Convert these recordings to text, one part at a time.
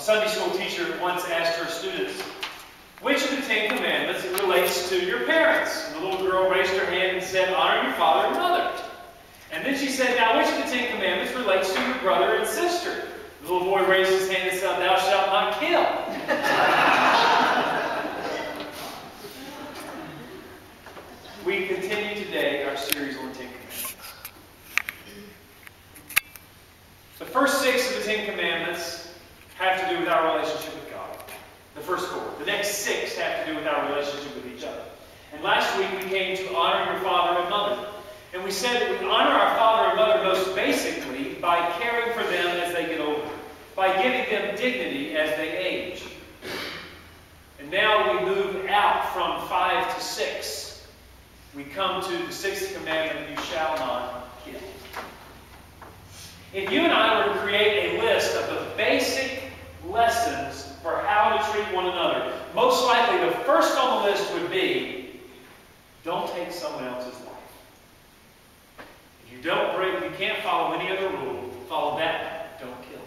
Sunday school teacher once asked her students, which of the 10 commandments relates to your parents? And the little girl raised her hand and said, honor your father and mother. And then she said, now which of the 10 commandments relates to your brother and sister? The little boy raised his hand and said, thou shalt not kill. We continue today our series on the 10 Commandments. The first 6 of the 10 Commandments have to do with our relationship with God. The first 4. The next 6 have to do with our relationship with each other. And last week we came to honor your father and mother. And we said that we honor our father and mother most basically by caring for them as they get older, by giving them dignity as they age. And now we move out from 5 to 6. We come to the 6th commandment, you shall not kill. If you and I were to create a list of the basic lessons for how to treat one another, most likely the first on the list would be, don't take someone else's life. If you can't follow any other rule, follow that one. Don't kill.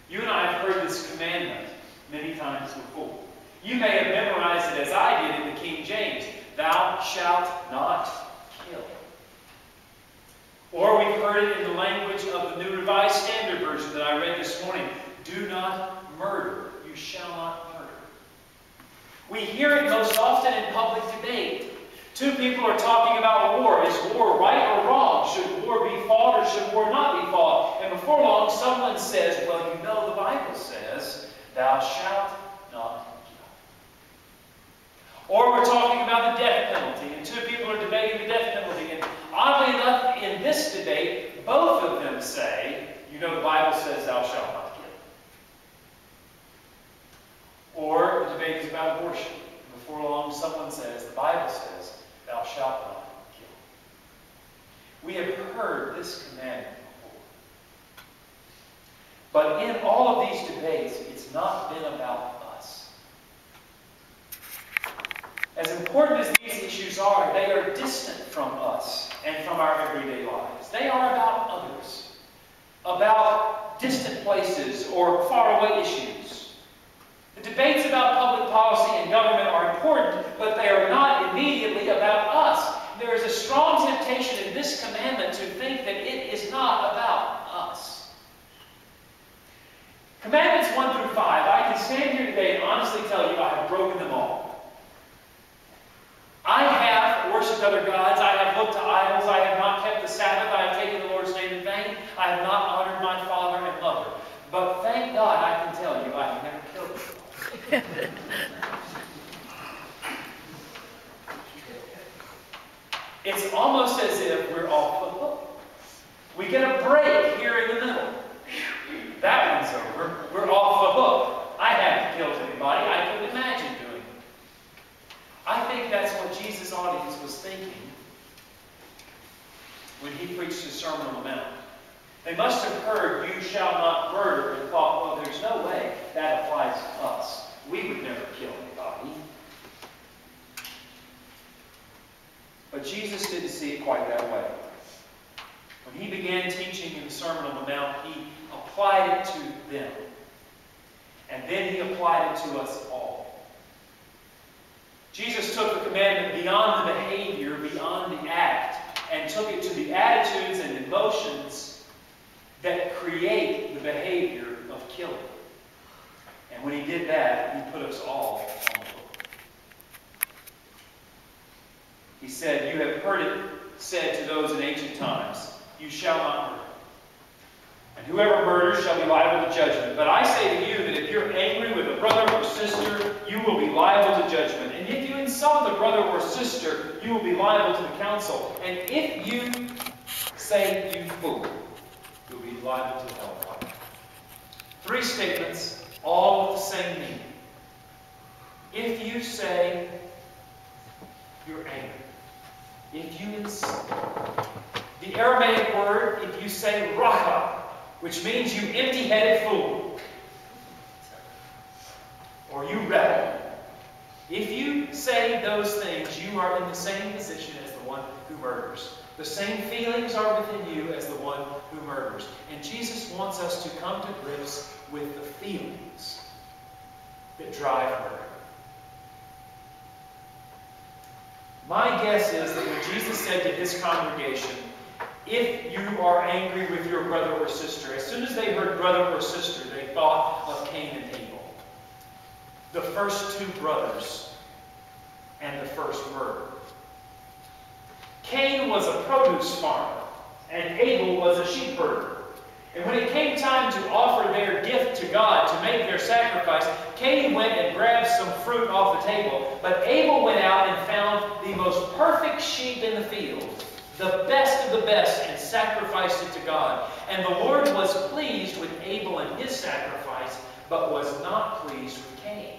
You and I have heard this commandment many times before. You may have memorized it as I did in the King James. Thou shalt not kill. Or we've heard it in the language of the New Revised Standard Version that I read this morning. Do not murder. You shall not murder. We hear it most often in public debate. 2 people are talking about war. Is war right or wrong? Should war be fought or should war not be fought? And before long, someone says, well, you know the Bible says, thou shalt not. Or we're talking about the death penalty, and 2 people are debating the death penalty. And oddly enough, in this debate, both of them say, you know the Bible says thou shalt not kill. Or the debate is about abortion. And before long, someone says, the Bible says thou shalt not kill. We have heard this commandment before. But in all of these debates, it's not been about us. As important as these issues are, they are distant from us and from our everyday lives. They are about others, about distant places or faraway issues. The debates about public policy and government are important, but they are not immediately about us. There is a strong temptation in this commandment to think that it is not about us. Commandments 1 through 5, I can stand here today and honestly tell you I have broken them all. I have worshipped other gods. I have looked to idols. I have not kept the Sabbath. I have taken the Lord's name in vain. I have not honored my father and mother. But thank God I can tell you I have never killed anyone. It's almost as if we're off the hook. We get a break here in the middle. That one's over. We're off the hook. I haven't killed anybody. I couldn't imagine doing it. I think that's what Jesus' audience was thinking when he preached his Sermon on the Mount. They must have heard, you shall not murder, and thought, well, there's no way that applies to us. We would never kill anybody. But Jesus didn't see it quite that way. When he began teaching in the Sermon on the Mount, he applied it to them. And then he applied it to us all. Jesus took the commandment beyond the behavior, beyond the act, and took it to the attitudes and emotions that create the behavior of killing. And when he did that, he put us all on the hook. He said, you have heard it said to those in ancient times, you shall not murder. And whoever murders shall be liable to judgment. But I say to you that if you're angry with a brother or sister, you will be liable to judgment. And if you insult a brother or sister, you will be liable to the council. And if you say you fool, you'll be liable to hellfire. 3 statements, all with the same meaning. If you say you're angry, if you insult, the Aramaic word, if you say raka, which means you empty-headed fool, or you rebel. If you say those things, you are in the same position as the one who murders. The same feelings are within you as the one who murders. And Jesus wants us to come to grips with the feelings that drive murder. My guess is that when Jesus said to his congregation, if you are angry with your brother or sister, as soon as they heard brother or sister, they thought of Cain and Abel, the first two brothers and the first murder. Cain was a produce farmer, and Abel was a sheep herder. And when it came time to offer their gift to God, to make their sacrifice, Cain went and grabbed some fruit off the table, but Abel went out and found the most perfect sheep in the field, the best of the best, and sacrificed it to God. And the Lord was pleased with Abel and his sacrifice, but was not pleased with Cain.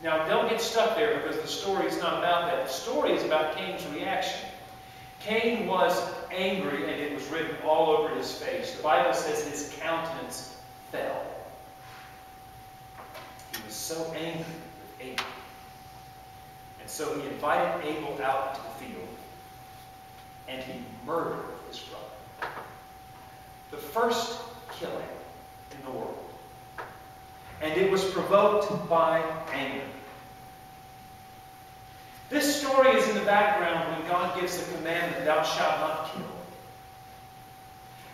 Now, don't get stuck there, because the story is not about that. The story is about Cain's reaction. Cain was angry, and it was written all over his face. The Bible says his countenance fell. He was so angry with Abel. And so he invited Abel out into the field, and he murdered his brother. The first killing in the world. And it was provoked by anger. This story is in the background when God gives the commandment, thou shalt not kill.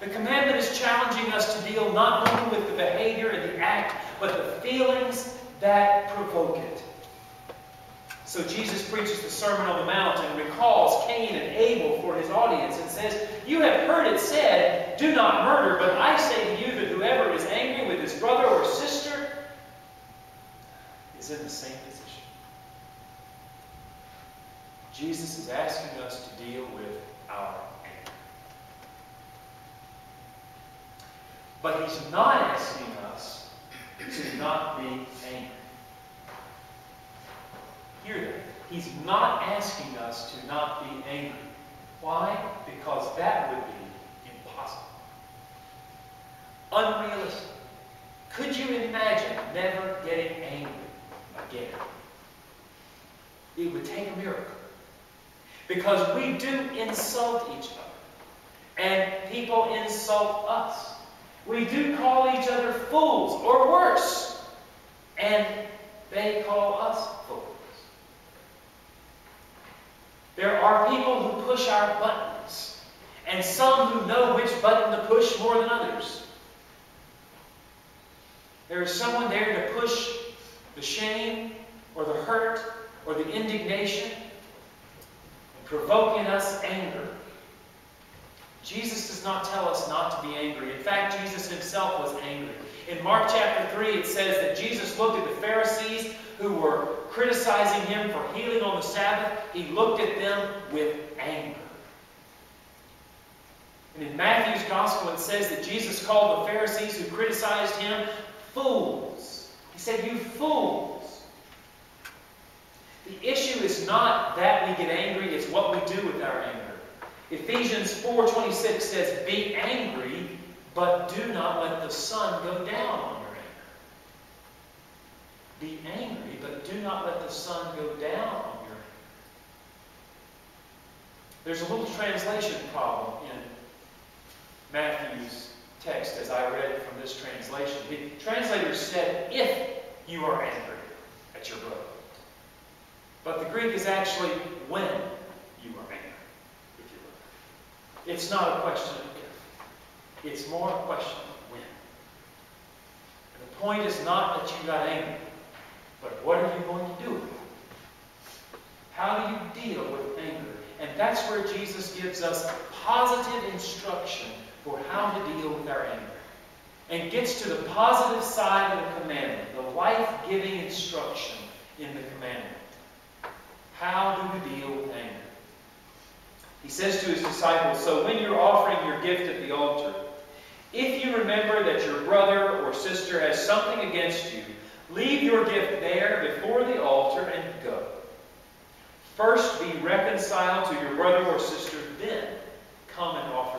The commandment is challenging us to deal not only with the behavior and the act, but the feelings that provoke it. So Jesus preaches the Sermon on the Mount and recalls Cain and Abel for his audience and says, you have heard it said, do not murder, but I say to you that whoever is angry with his brother or sister is in the same position. Jesus is asking us to deal with our anger. But he's not asking us to not be angry. Hear that. He's not asking us to not be angry. Why? Because that would be impossible. Unrealistic. Could you imagine never getting angry again? It would take a miracle. Because we do insult each other. And people insult us. We do call each other fools, or worse. And they call us fools. There are people who push our buttons, and some who know which button to push more than others. There is someone there to push the shame, or the hurt, or the indignation, and provoke in us anger. Jesus does not tell us not to be angry. In fact, Jesus himself was angry. In Mark chapter 3, it says that Jesus looked at the Pharisees who were criticizing him for healing on the Sabbath. He looked at them with anger. And in Matthew's Gospel, it says that Jesus called the Pharisees who criticized him fools. He said, you fools. The issue is not that we get angry, it's what we do with our anger. Ephesians 4:26 says, be angry, but do not let the sun go down on your anger. Be angry, but do not let the sun go down on your anger. There's a little translation problem in Matthew's text as I read from this translation. The translator said, if you are angry at your brother. But the Greek is actually when you are angry with your brother. It's not a question of if. It's more a question of when. And the point is not that you got angry, but what are you going to do with it? How do you deal with anger? And that's where Jesus gives us positive instruction for how to deal with our anger. And gets to the positive side of the commandment, the life-giving instruction in the commandment. How do we deal with anger? He says to his disciples, so when you're offering your gift at the altar, if you remember that your brother or sister has something against you, leave your gift there before the altar and go. First be reconciled to your brother or sister, then come and offer